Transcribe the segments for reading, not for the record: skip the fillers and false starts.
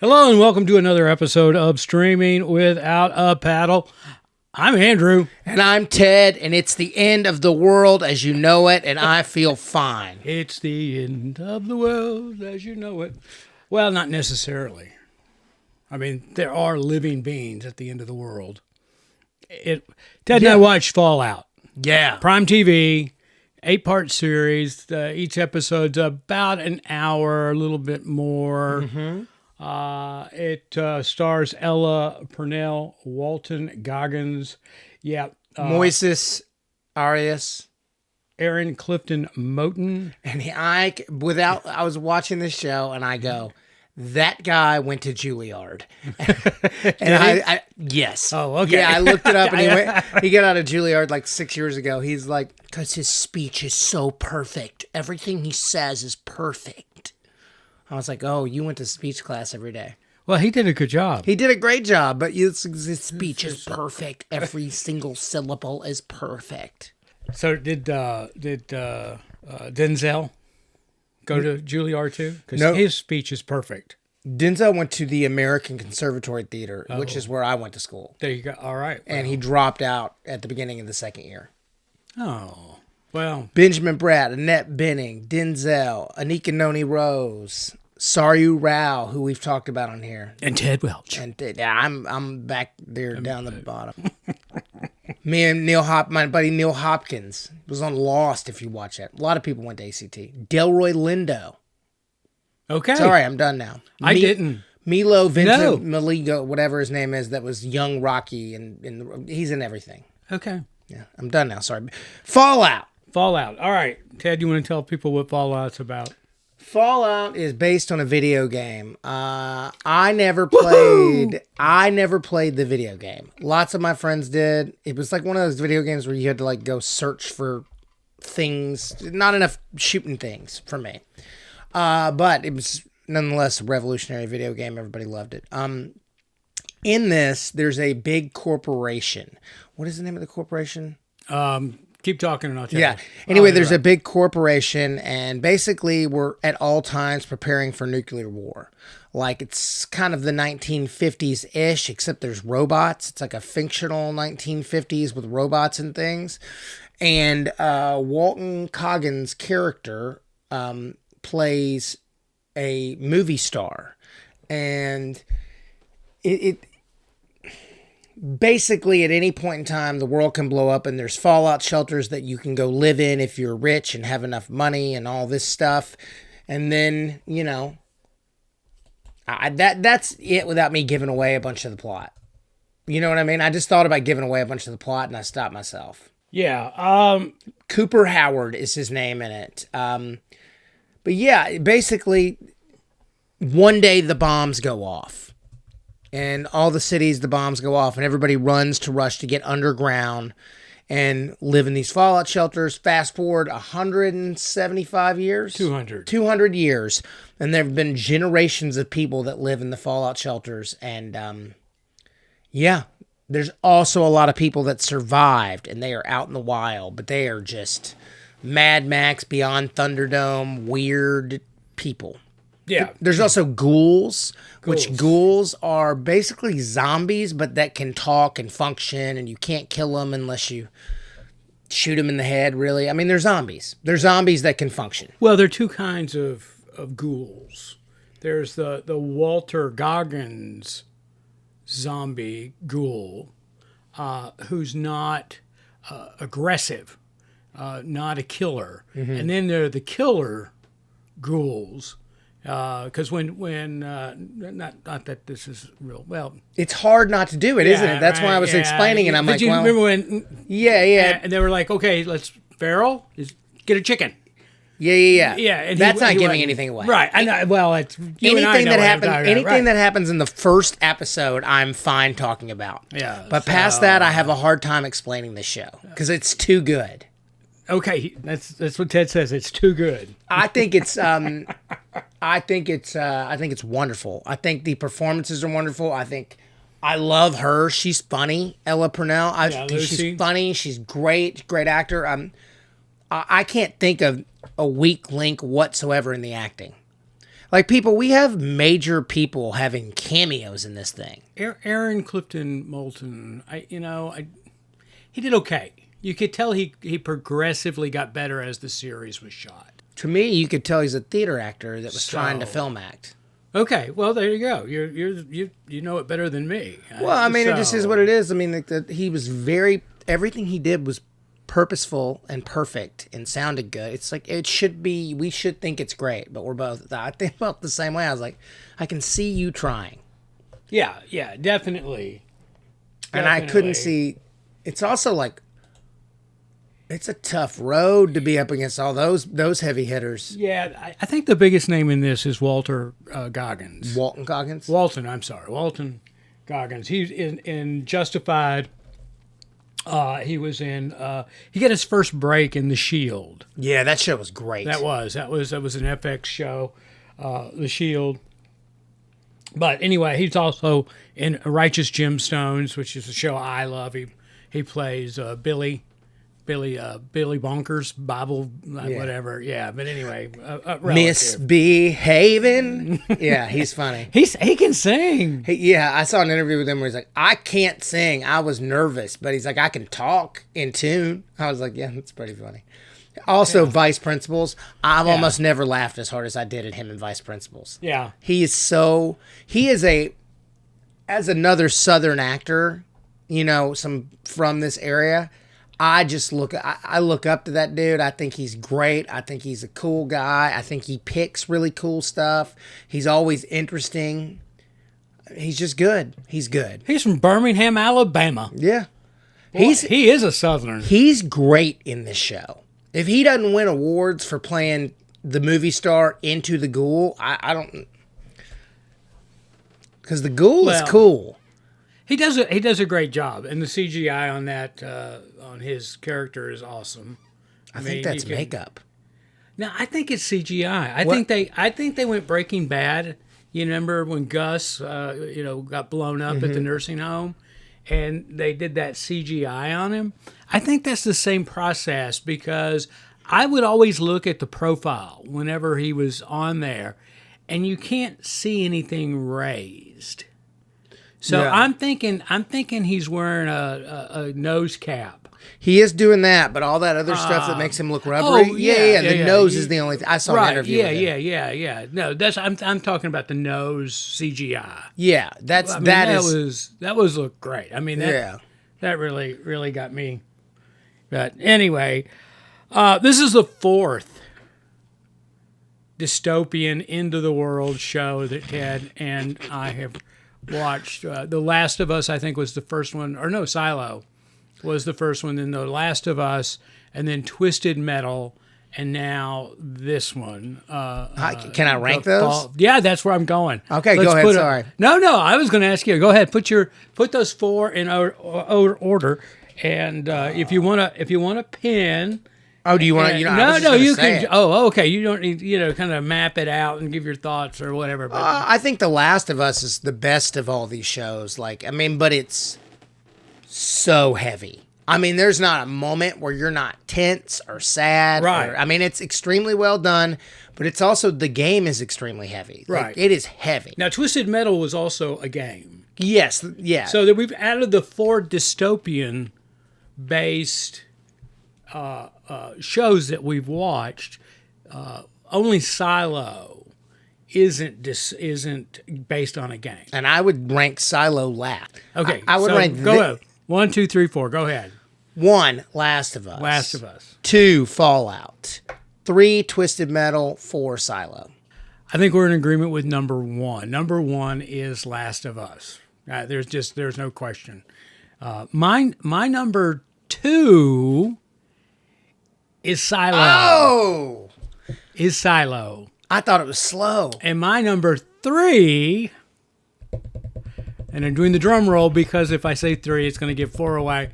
Hello and welcome to another episode of Streaming Without a Paddle. I'm Andrew. And I'm Ted, and it's the end of the world as you know it, and I feel fine. It's the end of the world as you know it. Well, not necessarily. I mean, there are living beings at the end of the world. Ted and I watched Fallout. Yeah. Prime TV, 8-part series. Each episode's about an hour, a little bit more. Mm-hmm. It stars Ella Purnell, Walton Goggins, Moises Arias. Aaron Clifton Moten. And I was watching this show, and I go, that guy went to Juilliard. And I yes. Oh, okay. Yeah, I looked it up, and he got out of Juilliard like 6 years ago. He's like, because his speech is so perfect. Everything he says is perfect. I was like, oh, you went to speech class every day. Well, he did a good job. He did a great job, but his speech is perfect. Every single syllable is perfect. So did Denzel go to Juilliard too? Because his speech is perfect. Denzel went to the American Conservatory Theater, which is where I went to school. There you go. All right. Well. And he dropped out at the beginning of the second year. Oh, well. Benjamin Bratt, Annette Bening, Denzel, Anika Noni Rose, Saryu Rao, who we've talked about on here. And Ted Welch. And I'm back there down the bottom. Me and my buddy Neil Hopkins was on Lost, if you watch that. A lot of people went to ACT. Delroy Lindo. Okay. Sorry, I'm done now. I didn't. Milo Vincent Maligo, whatever his name is, that was young Rocky, and he's in everything. Okay. Yeah, I'm done now. Sorry. Fallout. All right. Ted, you want to tell people what Fallout's about? Fallout is based on a video game. I never played the video game. Lots of my friends did. It was like one of those video games where you had to like go search for things. Not enough shooting things for me. But it was nonetheless a revolutionary video game. Everybody loved it. In this, there's a big corporation. What is the name of the corporation? Keep talking and I'll tell you. Yeah. Anyway, there's a big corporation, and basically we're at all times preparing for nuclear war. Like, it's kind of the 1950s-ish, except there's robots. It's like a fictional 1950s with robots and things. And Walton Goggins' character plays a movie star. And it basically, at any point in time, the world can blow up, and there's fallout shelters that you can go live in if you're rich and have enough money and all this stuff. And then, that's it without me giving away a bunch of the plot. You know what I mean? I just thought about giving away a bunch of the plot, and I stopped myself. Yeah. Cooper Howard is his name in it. But yeah, basically, one day the bombs go off. And all the cities, the bombs go off, and everybody runs to rush to get underground and live in these fallout shelters. Fast forward 175 years? 200. 200 years. And there have been generations of people that live in the fallout shelters. And, there's also a lot of people that survived, and they are out in the wild, but they are just Mad Max, Beyond Thunderdome, weird people. Yeah. There's also ghouls, which ghouls are basically zombies, but that can talk and function, and you can't kill them unless you shoot them in the head, really. I mean, they're zombies. They're zombies that can function. Well, there are two kinds of ghouls. There's the Walter Goggins zombie ghoul, who's not aggressive, not a killer. Mm-hmm. And then there are the killer ghouls. Because when not that this is real, well, it's hard not to do it, isn't it? That's why I was explaining, and I'm like, well, remember when? Yeah. And they were like, okay, Farrell, get a chicken. Yeah. And that's not giving anything away, right? I know. Well, it's anything that happens in the first episode, I'm fine talking about. Yeah, but past that, I have a hard time explaining the show because it's too good. Okay, that's what Ted says. It's too good. I think it's wonderful. I think the performances are wonderful. I love her. She's funny, Ella Purnell. She's funny. She's great actor. I can't think of a weak link whatsoever in the acting. Like we have major people having cameos in this thing. Aaron Clifton Moten, he did okay. You could tell he progressively got better as the series was shot. To me, you could tell he's a theater actor that was trying to film act. Okay, well there you go. You know it better than me. Well, I mean, it just is what it is. I mean, he was everything he did was purposeful and perfect and sounded good. It's like it should be. We should think it's great, but I think about the same way. I was like, I can see you trying. Yeah, definitely. And I couldn't see. It's also like, it's a tough road to be up against all those heavy hitters. Yeah, I think the biggest name in this is Walton Goggins. Walton Goggins? Walton Goggins. He's in Justified. He was in. He got his first break in The Shield. Yeah, that show was great. That was an FX show, The Shield. But anyway, he's also in Righteous Gemstones, which is a show I love. He plays Billy Bonkers, Bible, whatever. Yeah, but anyway, misbehaving. Yeah, he's funny. He can sing. I saw an interview with him where he's like, I can't sing. I was nervous, but he's like, I can talk in tune. I was like, yeah, that's pretty funny. Also, Vice Principals. I've almost never laughed as hard as I did at him in Vice Principals. Yeah, he is as another Southern actor, from this area. I look up to that dude. I think he's great. I think he's a cool guy. I think he picks really cool stuff. He's always interesting. He's just good. He's good. He's from Birmingham, Alabama. Yeah. Boy, he is a Southerner. He's great in this show. If he doesn't win awards for playing the movie star Into the Ghoul, I don't... Because the Ghoul is cool. He does a great job, and the CGI on that on his character is awesome. I think that's makeup. No, I think it's CGI. I think they went Breaking Bad. You remember when Gus got blown up at the nursing home, and they did that CGI on him? I think that's the same process, because I would always look at the profile whenever he was on there, and you can't see anything raised. So I'm thinking he's wearing a nose cap. He is doing that, but all that other stuff that makes him look rubbery. The nose is the only thing. I saw an interview with him. Yeah. No, I'm talking about the nose CGI. Yeah, that was look great. I mean, that really got me. But anyway, this is the fourth dystopian end of the world show that Ted and I have watched. The Last of Us, I think, was the first one, or no, Silo was the first one, then The Last of Us, and then Twisted Metal, and now this one. Can I rank those? Yeah, that's where I'm going. Okay, go ahead. Sorry. No, I was going to ask you. Go ahead. Put those four in order, and if you want a pen. Oh, do you want to? No, you can. Oh, okay. You don't need, kind of map it out and give your thoughts or whatever. But I think The Last of Us is the best of all these shows. But it's so heavy. I mean, there's not a moment where you're not tense or sad. Right. It's extremely well done, but it's also, the game is extremely heavy. Right. It is heavy. Now, Twisted Metal was also a game. Yes. Yeah. So that we've added the four dystopian based shows that we've watched. Only Silo isn't based on a game, and I would rank Silo last. Okay, I would rank. Go ahead. 1, 2, 3, 4. Go ahead. 1, Last of Us. Last of Us. 2, Fallout. 3, Twisted Metal. 4, Silo. I think we're in agreement with number 1. Number 1 is Last of Us. There's no question. My number 2 is Silo. Oh! Is Silo. I thought it was slow. And my number 3, and I'm doing the drum roll because if I say 3, it's going to give 4 away.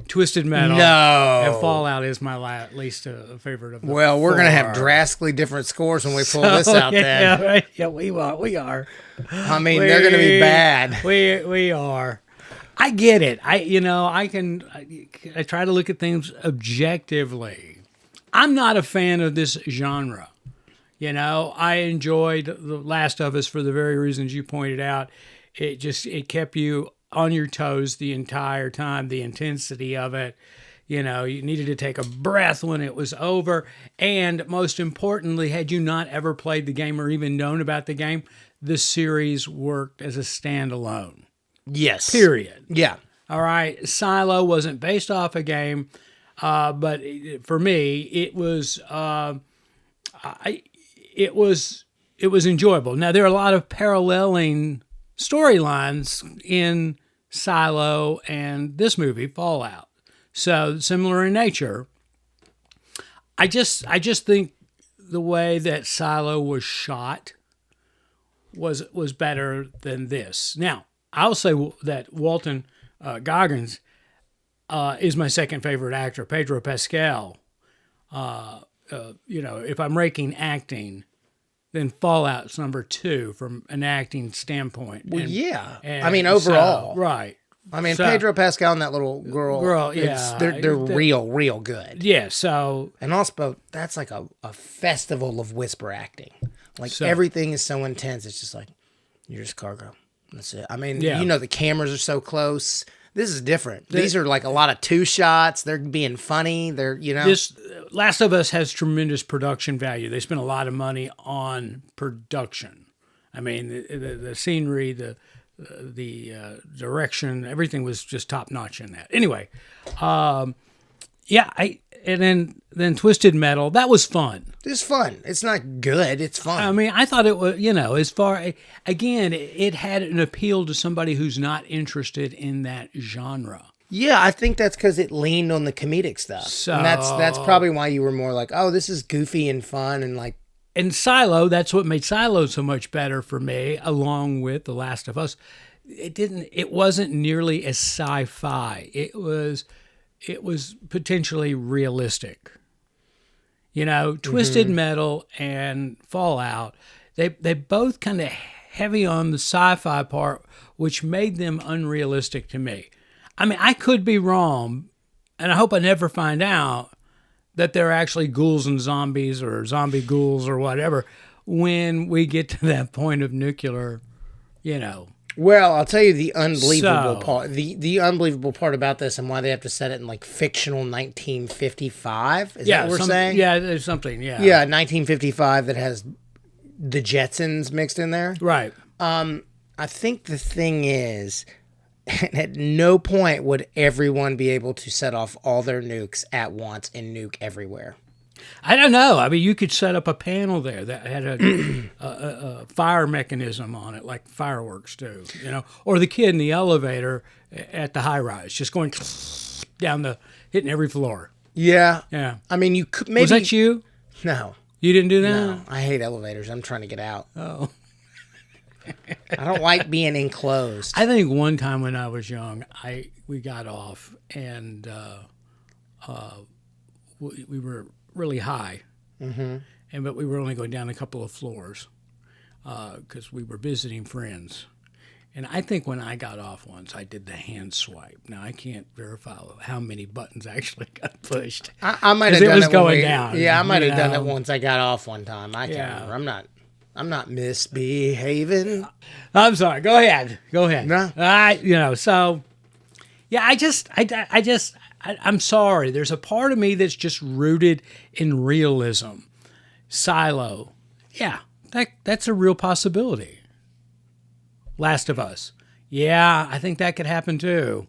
Twisted Metal. No. And Fallout is my least favorite of the Well, we're going to have 4. drastically different scores when we pull this out then. Yeah, right. Yeah, we are. I mean, they're going to be bad. We are. I get it. I try to look at things objectively. I'm not a fan of this genre. You know, I enjoyed The Last of Us for the very reasons you pointed out. It kept you on your toes the entire time, the intensity of it. You know, you needed to take a breath when it was over. And most importantly, had you not ever played the game or even known about the game, the series worked as a standalone. Yes. Period. Yeah. All right. Silo wasn't based off a game, but for me, it was enjoyable. Now, there are a lot of paralleling storylines in Silo and this movie, Fallout. So similar in nature. I just think the way that Silo was shot was better than this. Now, I'll say that Walton Goggins is my second favorite actor. Pedro Pascal. If I'm ranking acting, then Fallout's number 2 from an acting standpoint. Well, I mean, overall, right. I mean, Pedro Pascal and that little girl, yeah, they're real good. Yeah, so... And also, that's like a festival of whisper acting. Like, everything is so intense, it's just like, you're just cargo. That's it. I mean, the cameras are so close. This is different. These are like a lot of 2 shots. They're being funny. This Last of Us has tremendous production value. They spent a lot of money on production. I mean, the scenery, the direction, everything was just top notch in that. Anyway, and then Twisted Metal, that was fun. It's fun. It's not good. It's fun. I mean, I thought it was, it had an appeal to somebody who's not interested in that genre. Yeah, I think that's because it leaned on the comedic stuff. So, and that's probably why you were more like, oh, this is goofy and fun and like. And Silo, that's what made Silo so much better for me, along with The Last of Us. It wasn't nearly as sci-fi. It was potentially realistic. You know, Twisted Metal and Fallout, they both kind of heavy on the sci-fi part, which made them unrealistic to me. I mean, I could be wrong, and I hope I never find out that they're actually ghouls and zombies or zombie ghouls or whatever when we get to that point of nuclear, Well, I'll tell you the unbelievable part. The unbelievable part about this and why they have to set it in like fictional 1955. Is that what we're saying? Yeah, there's something. Yeah. Yeah, 1955 that has the Jetsons mixed in there. Right. I think the thing is, at no point would everyone be able to set off all their nukes at once and nuke everywhere. I don't know. I mean, you could set up a panel there that had a fire mechanism on it, like fireworks do, or the kid in the elevator at the high rise, just going down hitting every floor. Yeah. Yeah. I mean, you could maybe. Was that you? No. You didn't do that? No. I hate elevators. I'm trying to get out. Oh. I don't like being enclosed. I think one time when I was young, we got off and we were really high, but we were only going down a couple of floors because we were visiting friends. And I think when I got off once, I did the hand swipe. Now I can't verify how many buttons actually got pushed. I might have done it. It was going down. Yeah, I might have done it once I got off one time. I can't remember. I'm not misbehaving. I'm sorry. Go ahead. No. So, yeah, I'm sorry. There's a part of me that's just rooted in realism. Silo. Yeah, that's a real possibility. Last of Us. Yeah, I think that could happen too.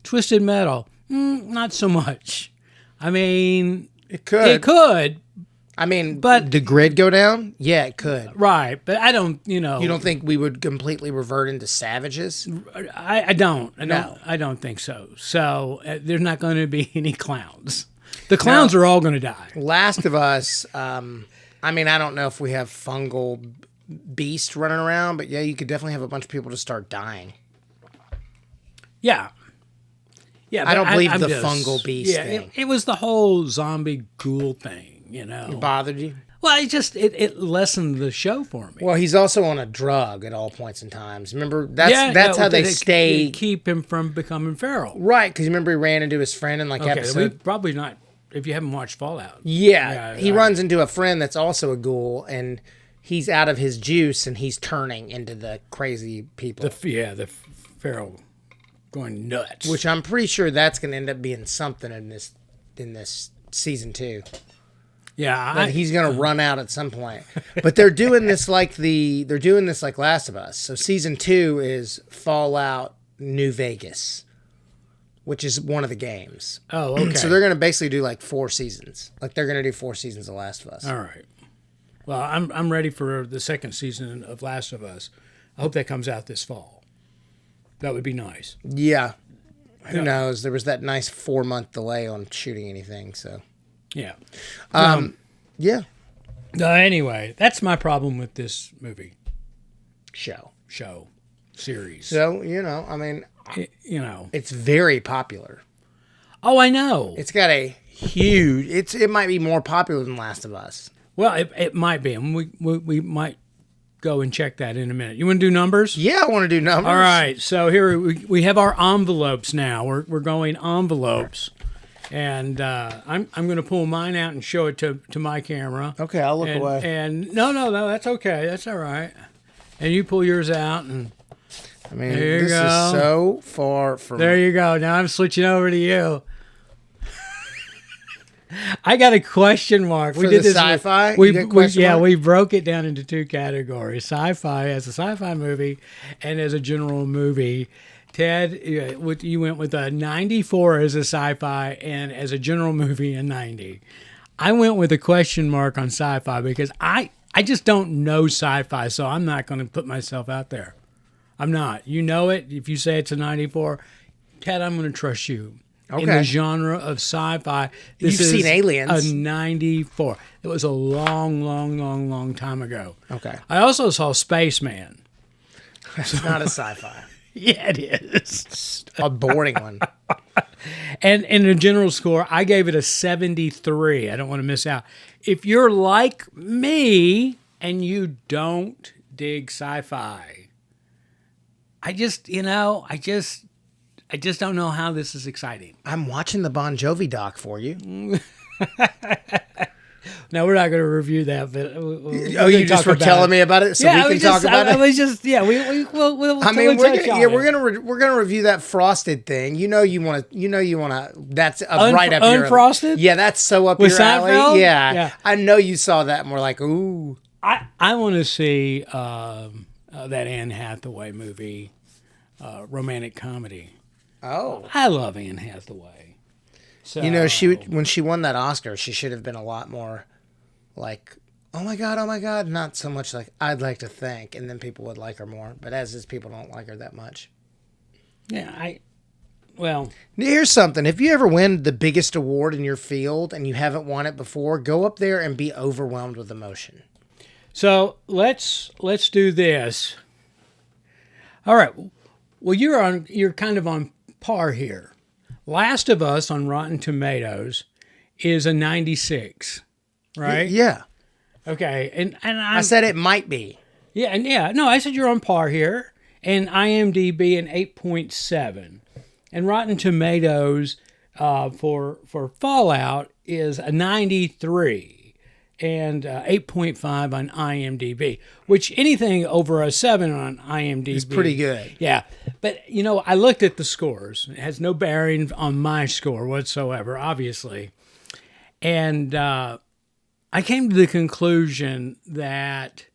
Twisted Metal. Not so much. I mean, it could. It could. I mean, but the grid go down? Yeah, it could. Right, but I don't, You don't think we would completely revert into savages? I don't think so. So there's not going to be any clowns. The clowns are all going to die. Last of Us, I mean, I don't know if we have fungal beast running around, but yeah, you could definitely have a bunch of people to start dying. Yeah. Yeah, I don't believe the fungal beast thing. It was the whole zombie ghoul thing. It bothered you? Well, it lessened the show for me. Well, he's also on a drug at all points in times. Remember, that's how they stay. Keep him from becoming feral. Right, because remember he ran into his friend in episode. We've probably not if you haven't watched Fallout. Yeah, he runs into a friend that's also a ghoul, and he's out of his juice, and he's turning into the crazy people. The feral going nuts. Which I'm pretty sure that's going to end up being something in this season 2. Yeah, he's going to run out at some point. But they're doing this like Last of Us. So season 2 is Fallout New Vegas, which is one of the games. Oh, okay. So they're going to basically do like 4 seasons. Like they're going to do 4 seasons of Last of Us. All right. Well, I'm ready for the second season of Last of Us. I hope that comes out this fall. That would be nice. Yeah. Who knows? There was that nice 4-month delay on shooting anything, so. Yeah. Yeah. Anyway, that's my problem with this movie. Show. Series. So, I mean, it's very popular. Oh, I know. It's got a huge, it might be more popular than Last of Us. Well, it might be. And we might go and check that in a minute. You want to do numbers? Yeah, I want to do numbers. All right. So here we have our envelopes now. We're going envelopes. And I'm going to pull mine out and show it to my camera. Okay, I'll look away. And no, that's okay. That's all right. And you pull yours out, and I mean, this is so far from. There you go. Now I'm switching over to you. I got a question mark. We did this sci-fi. We broke it down into 2 categories: sci-fi as a sci-fi movie, and as a general movie. Ted, you went with a 94 as a sci-fi, and as a general movie, a 90. I went with a question mark on sci-fi because I just don't know sci-fi, so I'm not going to put myself out there. I'm not. You know it. If you say it's a 94, Ted, I'm going to trust you. Okay. In the genre of sci-fi, you've seen Aliens. A 94. It was a long time ago. Okay. I also saw Spaceman. It's not a sci-fi. Yeah, it is. A boring one. And in the general score, I gave it a 73. I don't want to miss out. If you're like me and you don't dig sci-fi, I just don't know how this is exciting. I'm watching the Bon Jovi doc for you. No, we're not going to review that. But you just were telling me about it, so we can talk about it. We're gonna review that Frosted thing. You want to. That's right up your Unfrosted. Yeah, that's so up with your Seinfeld? alley. Yeah, I know you saw that, and we're like, ooh. I want to see that Anne Hathaway movie, romantic comedy. Oh, I love Anne Hathaway. So, when she won that Oscar, she should have been a lot more like, oh my God, not so much like, I'd like to thank, and then people would like her more. But as is, people don't like her that much. Yeah, here's something. If you ever win the biggest award in your field and you haven't won it before, go up there and be overwhelmed with emotion. So let's do this. All right. Well, you're kind of on par here. Last of Us on Rotten Tomatoes is a 96, right? Yeah. Okay, and I said it might be. Yeah, no, I said you're on par here, and IMDb an 8.7, and Rotten Tomatoes for Fallout is a 93. And 8.5 on IMDb, which anything over a 7 on IMDb is pretty good. Yeah. But, I looked at the scores. It has no bearing on my score whatsoever, obviously. And I came to the conclusion that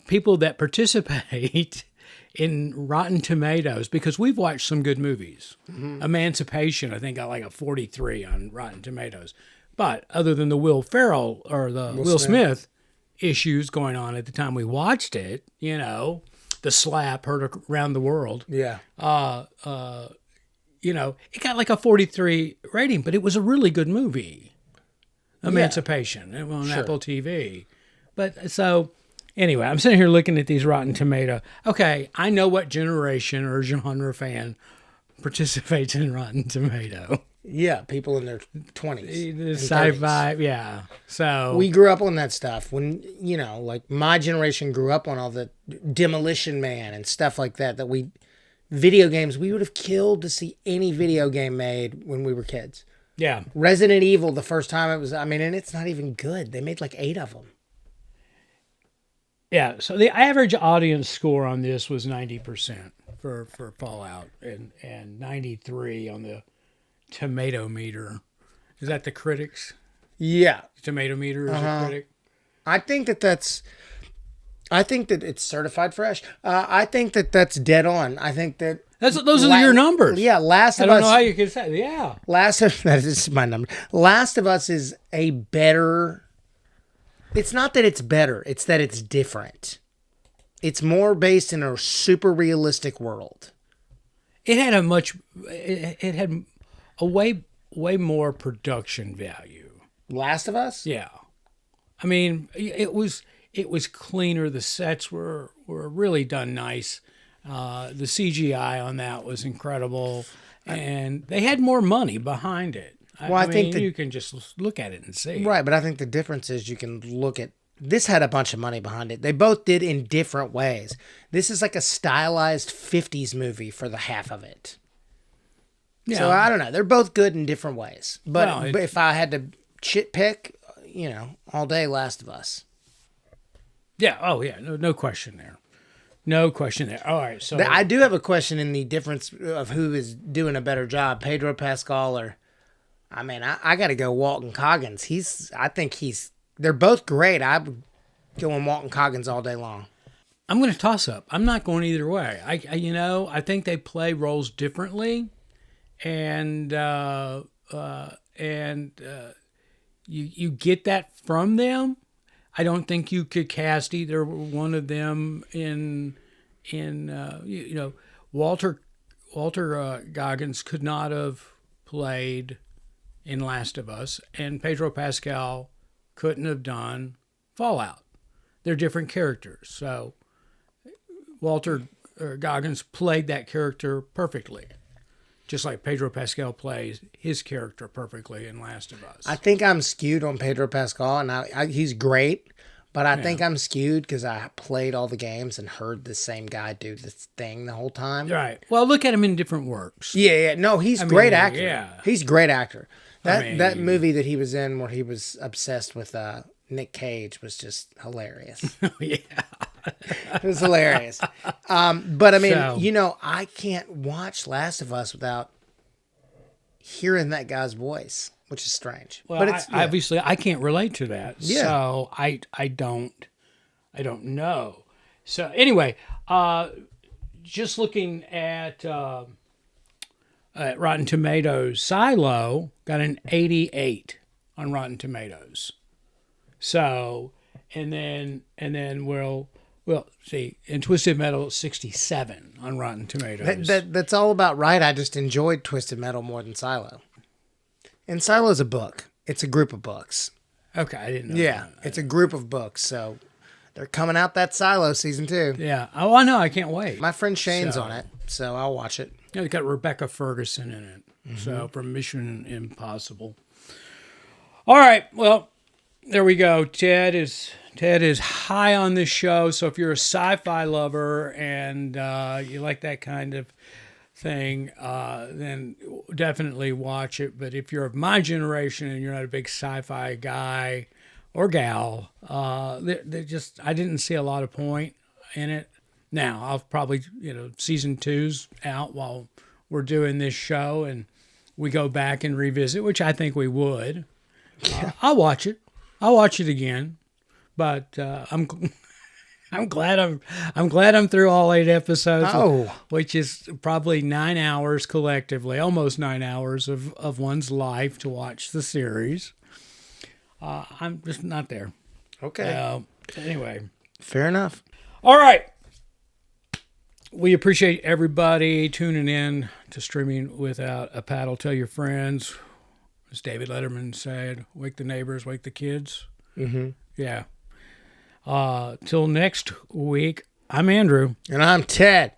people that participate in Rotten Tomatoes, because we've watched some good movies. Mm-hmm. Emancipation, I think, got like a 43 on Rotten Tomatoes. But other than the Will Ferrell or the Will Smith issues going on at the time we watched it, the slap heard around the world. Yeah. It got like a 43 rating, but it was a really good movie. Emancipation on Apple TV. But so anyway, I'm sitting here looking at these Rotten Tomato. Okay, I know what generation or genre fan participates in Rotten Tomato. Yeah, people in their 20s. Sci-fi, yeah. So we grew up on that stuff. When, like my generation grew up on all the Demolition Man and stuff like that, video games, we would have killed to see any video game made when we were kids. Yeah. Resident Evil, the first time it was, I mean, and it's not even good. They made like 8 of them. Yeah. So the average audience score on this was 90% for Fallout and 93 on the tomato meter. Is that the critics? Yeah. Tomato meter is a critic? I think that it's certified fresh. I think that that's dead on. I think that Those are your numbers. Yeah, Last of Us. I don't know how you can say. Yeah, that is my number. Last of Us is a better. It's not that it's better; it's that it's different. It's more based in a super realistic world. it had it had a way more production value. Last of Us. Yeah, I mean it was cleaner. The sets were really done nice. The CGI on that was incredible, and they had more money behind it. I think you can just look at it and see. Right, but I think the difference is you can look at this had a bunch of money behind it. They both did in different ways. This is like a stylized 50s movie for the half of it. Yeah. So I don't know. They're both good in different ways. But if I had to pick, all day Last of Us. Yeah. Oh, yeah. No question there. No question there. All right. So I do have a question in the difference of who is doing a better job, Pedro Pascal or, I got to go Walton Goggins. They're both great. I'm going Walton Goggins all day long. I'm going to toss up. I'm not going either way. I think they play roles differently, and you get that from them. I don't think you could cast either one of them in Walter Goggins could not have played in Last of Us, and Pedro Pascal couldn't have done Fallout. They're different characters. So Walter Goggins played that character perfectly, just like Pedro Pascal plays his character perfectly in Last of Us. I think I'm skewed on Pedro Pascal, and he's great, but I think I'm skewed because I played all the games and heard the same guy do this thing the whole time. Right. Well, look at him in different works. Yeah. No, he's a great actor. Yeah. He's a great actor. That movie that he was in where he was obsessed with Nick Cage was just hilarious. Yeah. It was hilarious. But I can't watch Last of Us without hearing that guy's voice, which is strange. Well, but obviously I can't relate to that. Yeah. So I don't know. So anyway, just looking at Rotten Tomatoes, Silo got an 88 on Rotten Tomatoes. So, and then we'll see, in Twisted Metal, 67 on Rotten Tomatoes. That's all about right. I just enjoyed Twisted Metal more than Silo. And Silo's a book. It's a group of books. Okay, I didn't know. Yeah, it's a group of books. So they're coming out that Silo season 2. Yeah. Oh, I know. I can't wait. My friend Shane's on it, so I'll watch it. Yeah, it's got Rebecca Ferguson in it. Mm-hmm. So from Mission Impossible. All right. Well, there we go. Ted is high on this show. So if you're a sci-fi lover and you like that kind of thing, then definitely watch it. But if you're of my generation and you're not a big sci-fi guy or gal, I didn't see a lot of point in it. Now, I'll probably, season 2's out while we're doing this show and we go back and revisit, which I think we would. I'll watch it. I'll watch it again. But I'm glad I'm through all 8 episodes, which is probably 9 hours collectively, almost 9 hours of one's life to watch the series. I'm just not there. Okay. Anyway. Fair enough. All right. We appreciate everybody tuning in to Streaming Without a Paddle. Tell your friends. As David Letterman said, wake the neighbors, wake the kids. Mm-hmm. Yeah. Till next week, I'm Andrew. And I'm Ted.